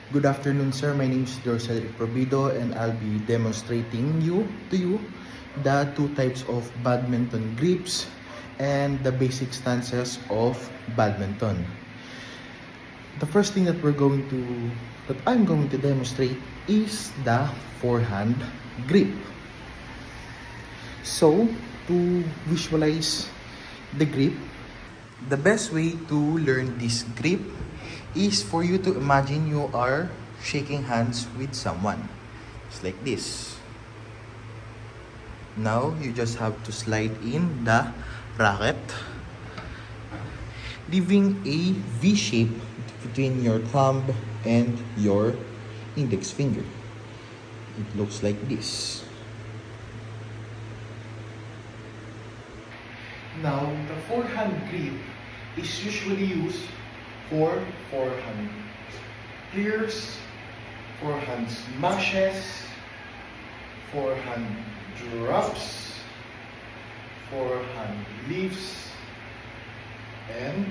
Good afternoon, sir. My name is Dorsel Probido and I'll be demonstrating to you the two types of badminton grips and the basic stances of badminton. The first thing that I'm going to demonstrate is the forehand grip. So, to visualize the grip, the best way to learn this grip is for you to imagine you are shaking hands with someone. It's like this. Now, you just have to slide in the racket, leaving a V shape between your thumb and your index finger. It looks like this. Now, the forehand grip is usually used for forehand clears, forehand smashes, forehand drops, forehand lifts, and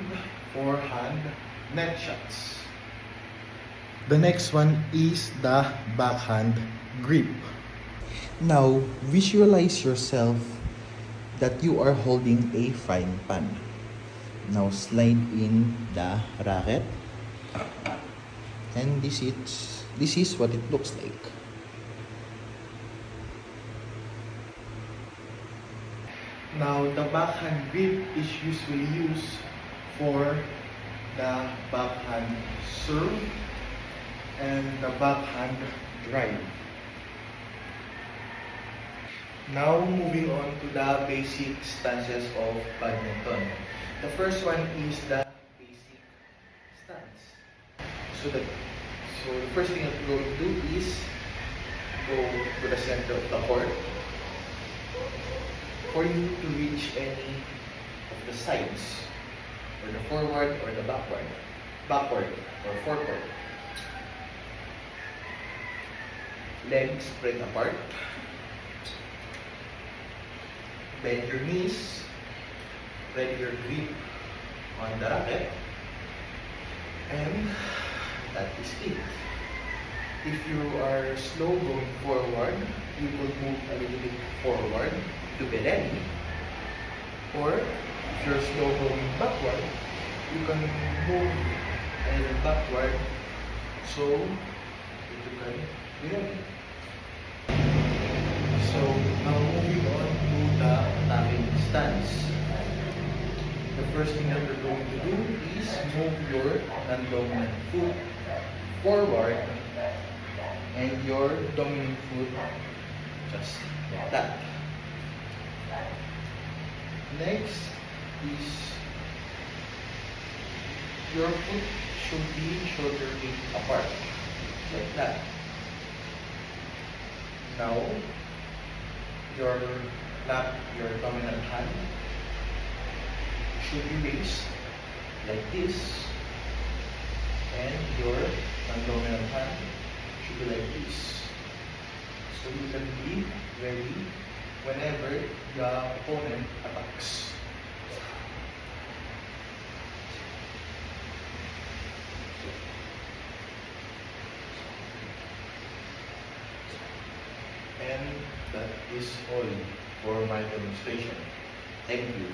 forehand net shots. The next one is the backhand grip. Now, visualize yourself that you are holding a frying pan. Now slide in the racket, and this is what it looks like. Now the backhand grip is usually used for the backhand serve and the backhand drive. Now moving on to the basic stances of badminton. The first one is the basic stance. So the first thing that we're going to do is go to the center of the court. For you to reach any of the sides, or the forward or the backward or forward. Legs spread apart. Bend your knees. Ready your grip on the racket, and that is it. If you are slow going forward, you will move a little bit forward to be ready. Or if you're slow going backward, you can move a little backward so you can be ready. So now moving on to the attacking stance. The first thing that we're going to do is move your non-dominant foot forward and your dominant foot just like that. Next is your foot should be shoulder width apart, like that. Now, your dominant hand should be raised like this, and your non-dominant hand should be like this. So you can be ready whenever the opponent attacks. And that is all for my demonstration. Thank you.